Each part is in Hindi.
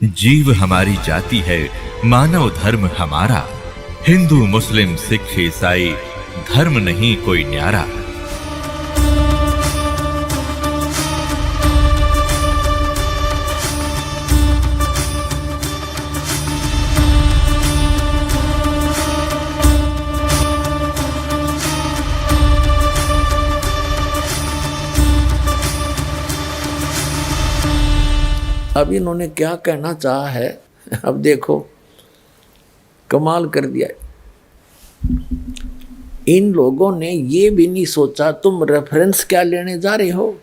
जीव हमारी जाति है, मानव धर्म हमारा। हिंदू मुस्लिम सिख ईसाई धर्म नहीं कोई न्यारा। अब इन्होंने क्या कहना चाहा है, अब देखो कमाल कर दिया। इन लोगों ने ये भी नहीं सोचा तुम रेफरेंस क्या लेने जा रहे हो,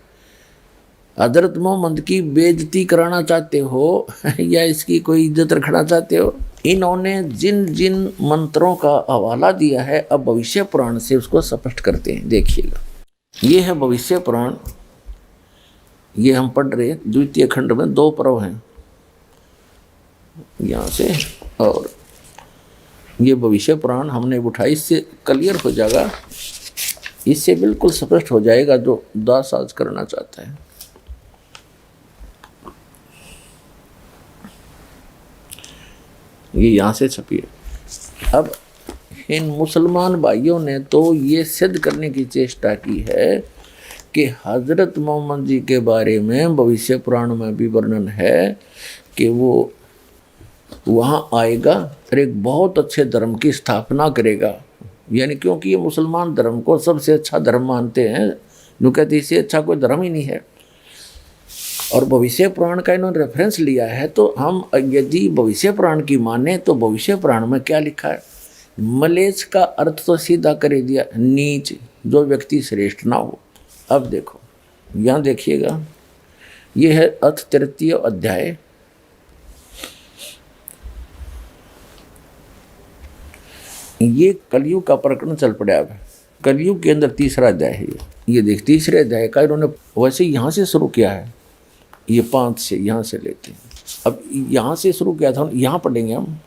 हजरत मोहम्मद की बेइज्जती कराना चाहते हो या इसकी कोई इज्जत रखना चाहते हो। इन्होंने जिन जिन मंत्रों का हवाला दिया है अब भविष्य पुराण से उसको स्पष्ट करते हैं। देखिएगा, ये है भविष्य पुराण, ये हम पढ़ रहे द्वितीय खंड में 2 पर्व हैं यहाँ से, और ये भविष्य पुराण हमने उठाई, इससे क्लियर हो जाएगा, इससे बिल्कुल स्पष्ट हो जाएगा जो दास आज करना चाहता है। ये यहाँ से छपी है। अब इन मुसलमान भाइयों ने तो ये सिद्ध करने की चेष्टा की है कि हजरत मोहम्मद जी के बारे में भविष्य पुराण में भी वर्णन है कि वो वहाँ आएगा और एक बहुत अच्छे धर्म की स्थापना करेगा। यानी क्योंकि ये मुसलमान धर्म को सबसे अच्छा धर्म मानते हैं, जो कहते इससे अच्छा कोई धर्म ही नहीं है। और भविष्य पुराण का इन्होंने रेफरेंस लिया है, तो हम यदि भविष्य पुराण की माने तो भविष्य पुराण में क्या लिखा है, मलेच्छ का अर्थ तो सीधा कर दिया, नीच, जो व्यक्ति श्रेष्ठ ना हो। अब देखो यहाँ देखिएगा, ये है अथ 3 अध्याय, ये कलयुग का प्रकरण चल पड़ा है। कलयुग के अंदर 3रा अध्याय है ये देख 3रे अध्याय का इन्होंने वैसे यहाँ से शुरू किया है, ये 5 से यहाँ से लेते हैं। अब यहाँ से शुरू किया था, यहाँ पढ़ेंगे हम,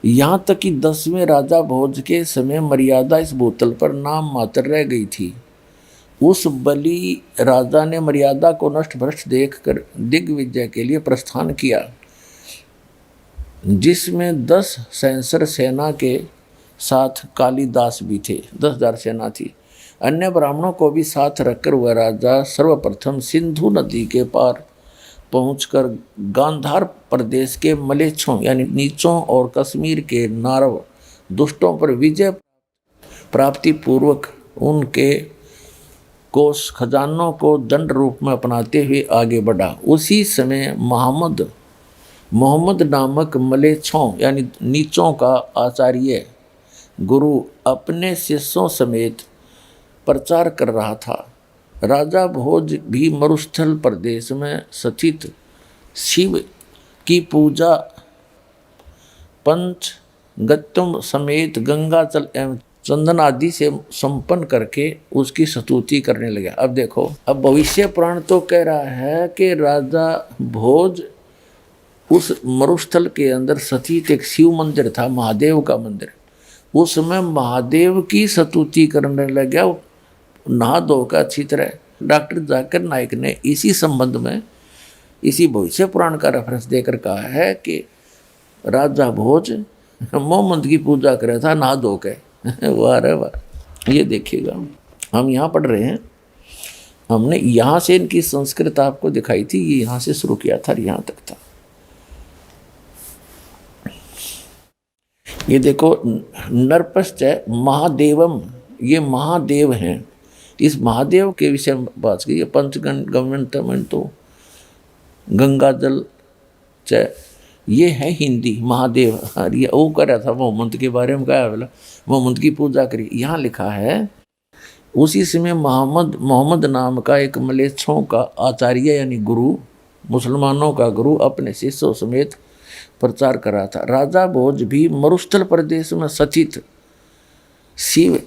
यहाँ तक कि 10वें राजा भोज के समय मर्यादा इस बोतल पर नाम मात्र रह गई थी। उस बलि राजा ने मर्यादा को नष्ट भ्रष्ट देखकर दिग्विजय के लिए प्रस्थान किया, जिसमें 10 सैंसर सेना के साथ कालिदास भी थे, 10,000 सेना थी। अन्य ब्राह्मणों को भी साथ रखकर वह राजा सर्वप्रथम सिंधु नदी के पार पहुंचकर गांधार प्रदेश के मलेच्छों यानी नीचों और कश्मीर के नारव दुष्टों पर विजय प्राप्ति पूर्वक उनके कोष खजानों को दंड रूप में अपनाते हुए आगे बढ़ा। उसी समय मोहम्मद नामक मलेच्छों यानी नीचों का आचार्य गुरु अपने शिष्यों समेत प्रचार कर रहा था। राजा भोज भी मरुस्थल प्रदेश में स्थित शिव की पूजा पंचगत्यों समेत गंगाजल एवं चंदन आदि से संपन्न करके उसकी स्तुति करने लगे। अब देखो, अब भविष्य पुराण तो कह रहा है कि राजा भोज उस मरुस्थल के अंदर स्थित एक शिव मंदिर था, महादेव का मंदिर, उसमें महादेव की स्तुति करने लगा, नहा धो का अच्छी तरह। डॉक्टर जाकिर नाइक ने इसी संबंध में इसी भविष्य पुराण का रेफरेंस देकर कहा है कि राजा भोज मोहम्मद की पूजा कर रहा था नहा धो के। वाह रे वाह। ये देखिएगा, हम यहाँ पढ़ रहे हैं, हमने यहाँ से इनकी संस्कृत आपको दिखाई थी, ये यहाँ से शुरू किया था, यहाँ तक था। ये देखो, नरपश्च महादेवम, ये महादेव हैं। इस महादेव के विषय में बात की, पंचगव्यम तो गंगा जल च, ये है हिंदी महादेव। और ये वो कर रहा था मोहम्मद के बारे में, क्या बोला, मोहम्मद की पूजा करी। यहाँ लिखा है उसी समय मोहम्मद नाम का एक मलेच्छों का आचार्य यानी गुरु, मुसलमानों का गुरु, अपने शिष्यों समेत प्रचार कर रहा था। राजा भोज भी मरुस्थल प्रदेश में स्थित शिव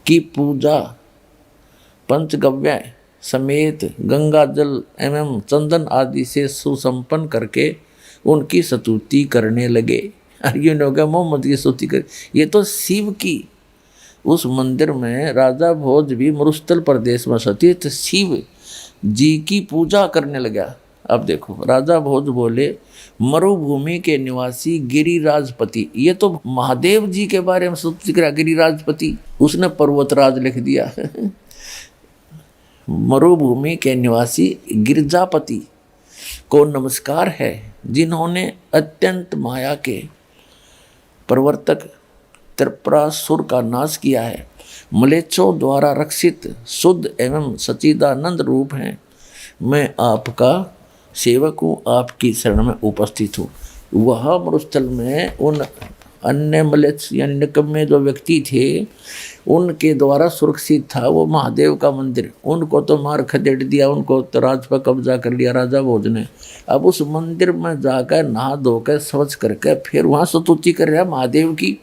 की पूजा पंचगव्य समेत गंगा जल एवं चंदन आदि से सुसंपन्न करके उनकी स्तुति करने लगे। ये लोग मोहम्मद की स्तुति कर, ये तो शिव की उस मंदिर में राजा भोज भी मरुस्थल प्रदेश में स्थित शिव जी की पूजा करने लगा। अब देखो राजा भोज बोले मरुभूमि के निवासी गिरिराजपति, ये तो महादेव जी के बारे में स्तुति करा गिरिराजपति, उसने पर्वतराज लिख दिया। मरुभूमि के निवासी गिरिजापति को नमस्कार है, जिन्होंने अत्यंत माया के प्रवर्तक त्रिपुरासुर का नाश किया है, मलेच्छों द्वारा रक्षित शुद्ध एवं सच्चिदानंद रूप हैं। मैं आपका सेवक हूँ, आपकी शरण में उपस्थित हूँ। वह मरुस्थल में उन अन्य मलेच्छ यानी निकम्मे जो व्यक्ति थे, उनके द्वारा सुरक्षित था वो महादेव का मंदिर। उनको तो मार खदेड़ दिया, उनको तो राज पर कब्जा कर लिया राजा भोज ने। अब उस मंदिर में जाकर नहा धोकर स्वच्छ करके फिर वहाँ स्तुति कर रहा महादेव की।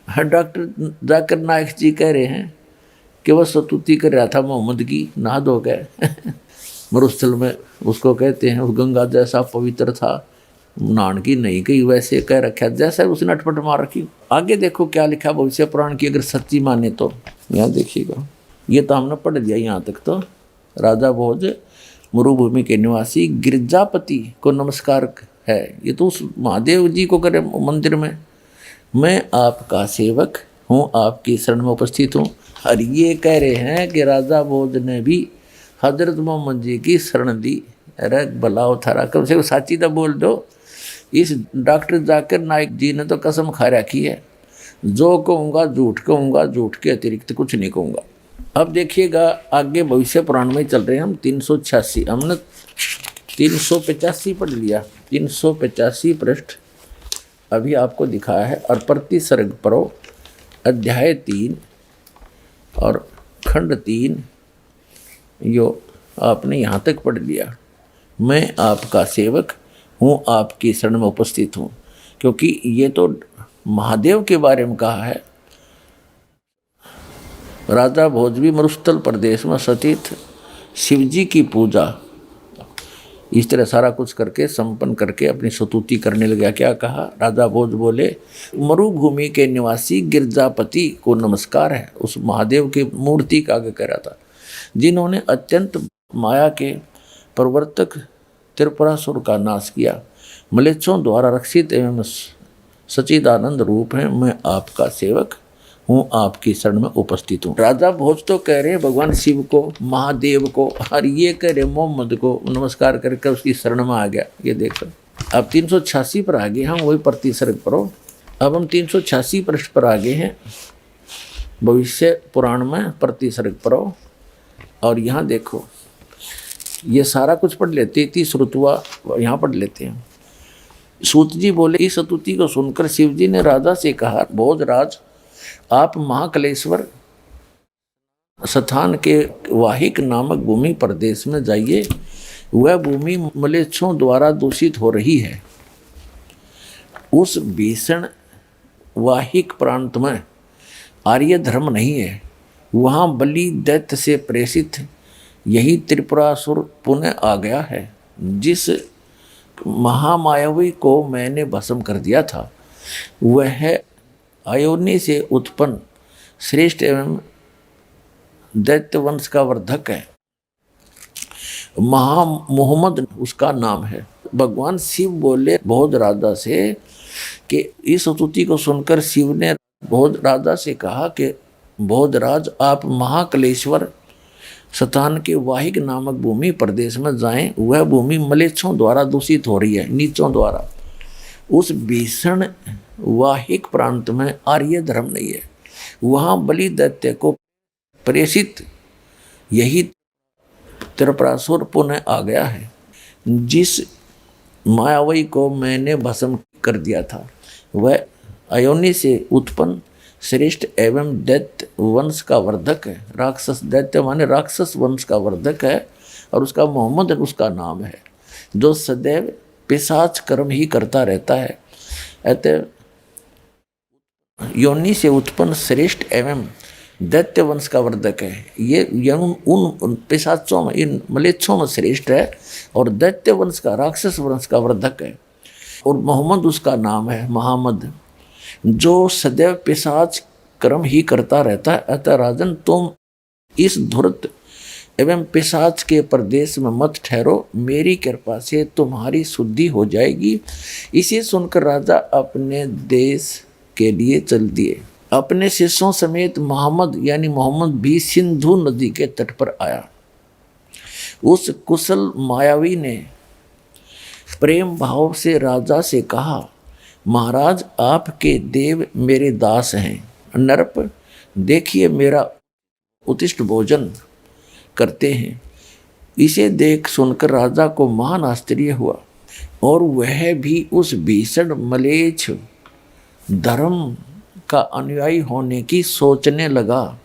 डॉक्टर जाकिर नाइक जी कह रहे हैं कि वह स्तुति कर रहा था मोहम्मद की नहा धोकर। मरुस्थल में उसको कहते हैं, उस गंगा जैसा पवित्र था, नान की नहीं कही वैसे कह रखा जैसा उसने अटपट मार रखी। आगे देखो क्या लिखा भविष्य पुराण की, अगर सच्ची माने तो यहाँ देखिएगा। ये तो हमने पढ़ दिया यहाँ तक। तो राजा भोज मरुभूमि के निवासी गिरिजापति को नमस्कार है, ये तो उस महादेव जी को करे मंदिर में। मैं आपका सेवक हूँ, आपकी शरण में उपस्थित हूँ। और ये कह रहे हैं कि राजा भोज ने भी हजरत मोहम्मद जी की शरण दी। अरे भलाओ थारा, कम से कम साची तो बोल दो। इस डॉक्टर जाकिर नाइक जी ने तो कसम खा रखी है, जो कहूँगा झूठ कहूँगा, झूठ के अतिरिक्त कुछ नहीं कहूँगा। अब देखिएगा आगे भविष्य पुराण में चल रहे हैं हम। 386 हमने 385 पढ़ लिया, 385 पृष्ठ अभी आपको दिखाया है। और प्रति सर्ग पढ़ो, अध्याय 3 और खंड 3 यो आपने यहाँ तक पढ़ लिया। मैं आपका सेवक हूँ, आपकी शरण में उपस्थित हूँ, क्योंकि ये तो महादेव के बारे में कहा है। राजा भोज भी मरुस्थल प्रदेश में स्थित शिवजी की पूजा इस तरह सारा कुछ करके संपन्न करके अपनी स्तुति करने लगा। क्या कहा राजा भोज बोले मरुभूमि के निवासी गिरजापति को नमस्कार है, उस महादेव की मूर्ति का आगे कह रहा था, जिन्होंने अत्यंत माया के प्रवर्तक त्रिपुरासुर का नाश किया, मलेच्छों द्वारा रक्षित एवं सच्चिदानंद रूप हैं। मैं आपका सेवक हूँ, आपकी शरण में उपस्थित हूँ। राजा भोज तो कह रहे हैं भगवान शिव को, महादेव को, और ये कह रहे मोहम्मद को नमस्कार करके उसकी शरण में आ गया। ये देखो अब 386 पर आ गए हम, वही प्रति सर्ग पढ़ो। अब हम 386 पृष्ठ पर आ गए हैं भविष्य पुराण में, प्रति सर्ग पढ़ो। और यहाँ देखो ये सारा कुछ पढ़ लेते, 30 ऋतुआ यहाँ पढ़ लेते हैं। सूत जी बोले इस स्तुति को सुनकर शिव जी ने राजा से कहा, भोजराज आप महाकलेश्वर स्थान के वाहिक नामक भूमि प्रदेश में जाइए। वह भूमि मलेच्छों द्वारा दूषित हो रही है। उस भीषण वाहिक प्रांत में आर्य धर्म नहीं है। वहाँ बलि दैत्य से प्रेषित यही त्रिपुरासुर पुनः आ गया है, जिस महामायावी को मैंने भस्म कर दिया था। वह अयोनि से उत्पन्न श्रेष्ठ एवं दैत्य वंश का वर्धक है। मोहम्मद उसका नाम है। भगवान शिव बोले भोज राजा से कि इस स्तुति को सुनकर शिव ने भोज राजा से कहा कि भोजराज आप महाकलेश्वर स्थान के वाहिक नामक भूमि प्रदेश में जाएं। वह भूमि मलेच्छों द्वारा दूषित हो रही है, नीचों द्वारा। उस भीषण वाहिक प्रांत में आर्य धर्म नहीं है। वहाँ बलि दैत्य को प्रेषित यही त्रिपुरासुर पुनः आ गया है, जिस मायावी को मैंने भस्म कर दिया था। वह अयोनि से उत्पन्न श्रेष्ठ एवं दैत्य वंश का वर्धक है। राक्षस दैत्य माने राक्षस वंश का वर्धक है, और उसका मोहम्मद उसका नाम है, जो सदैव पिशाच कर्म ही करता रहता है। अतः योनि से उत्पन्न श्रेष्ठ एवं दैत्य वंश का वर्धक है। ये उन पिशाचों में, इन मलेच्छों में श्रेष्ठ है, और दैत्य वंश का राक्षस वंश का वर्धक है। और मोहम्मद उसका नाम है, महामद, जो सदैव पिशाच कर्म ही करता रहता है। अतः राजन तुम इस धूर्त एवं पिशाच के प्रदेश में मत ठहरो, मेरी कृपा से तुम्हारी शुद्धि हो जाएगी। इसे सुनकर राजा अपने देश के लिए चल दिए। अपने शिष्यों समेत मोहम्मद भी सिंधु नदी के तट पर आया। उस कुशल मायावी ने प्रेम भाव से राजा से कहा, महाराज आपके देव मेरे दास हैं। नरप देखिए मेरा उत्तिष्ट भोजन करते हैं। इसे देख सुनकर राजा को महान आश्चर्य हुआ और वह भी उस भीषण मलेच्छ धर्म का अनुयायी होने की सोचने लगा।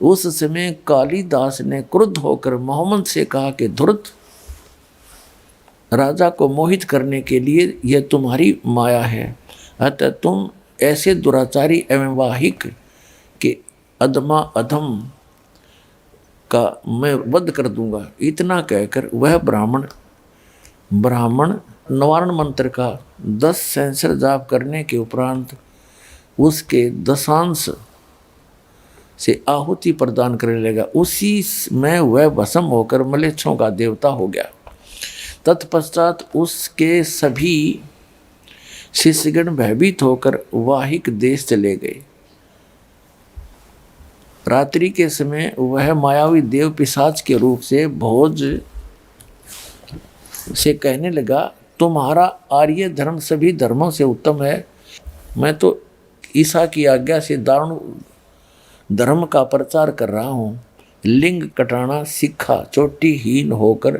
उस समय कालिदास ने क्रुद्ध होकर मोहम्मद से कहा कि धूर्त, राजा को मोहित करने के लिए यह तुम्हारी माया है, अतः तुम ऐसे दुराचारी एवं वाहिक के अधम का मैं वध कर दूंगा। इतना कहकर वह ब्राह्मण निवारण मंत्र का 10 सहस्र जाप करने के उपरांत उसके दशांश से आहुति प्रदान करने लगा। उसी में वह भस्म होकर मलेच्छों का देवता हो गया। तत्पश्चात उसके सभी शिष्यगण भयभीत होकर वाहिक देश चले गए। रात्रि के समय वह मायावी देव पिशाच के रूप से भोज से कहने लगा, तुम्हारा आर्य धर्म सभी धर्मों से उत्तम है। मैं तो ईसा की आज्ञा से दारुण धर्म का प्रचार कर रहा हूँ। लिंग कटाना सीखा, चोटीहीन होकर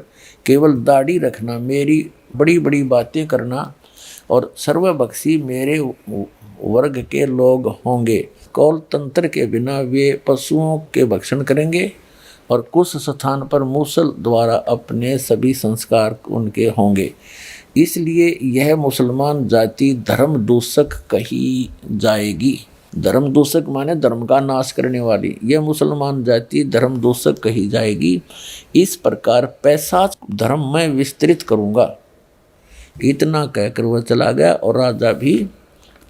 केवल दाढ़ी रखना, मेरी बड़ी बड़ी बातें करना और सर्वभक्षी मेरे वर्ग के लोग होंगे। कौल तंत्र के बिना वे पशुओं के भक्षण करेंगे और कुछ स्थान पर मूसल द्वारा अपने सभी संस्कार उनके होंगे। इसलिए यह मुसलमान जाति धर्म दूषक कही जाएगी। धर्म दूषक माने धर्म का नाश करने वाली। यह मुसलमान जाति धर्म दूषक कही जाएगी। इस प्रकार पैशाच धर्म मैं विस्तृत करूँगा। इतना कहकर वह चला गया और राजा भी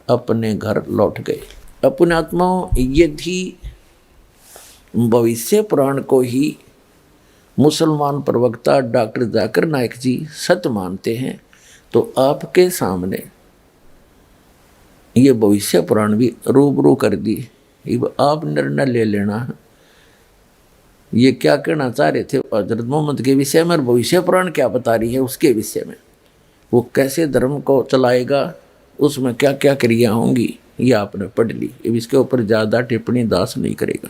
अपने घर लौट गए। अपने आत्माओं, यदि भविष्य पुराण को ही मुसलमान प्रवक्ता डॉक्टर जाकिर नाइक जी सत्य मानते हैं तो आपके सामने ये भविष्य पुराण भी रूबरू कर दी। अब आप निर्णय ले लेना ये क्या कहना चाह रहे थे हजरत मोहम्मद के विषय में और भविष्य पुराण क्या बता रही है उसके विषय में। वो कैसे धर्म को चलाएगा, उसमें क्या क्या क्रिया होंगी, ये आपने पढ़ ली। अब इसके ऊपर ज़्यादा टिप्पणी दास नहीं करेगा।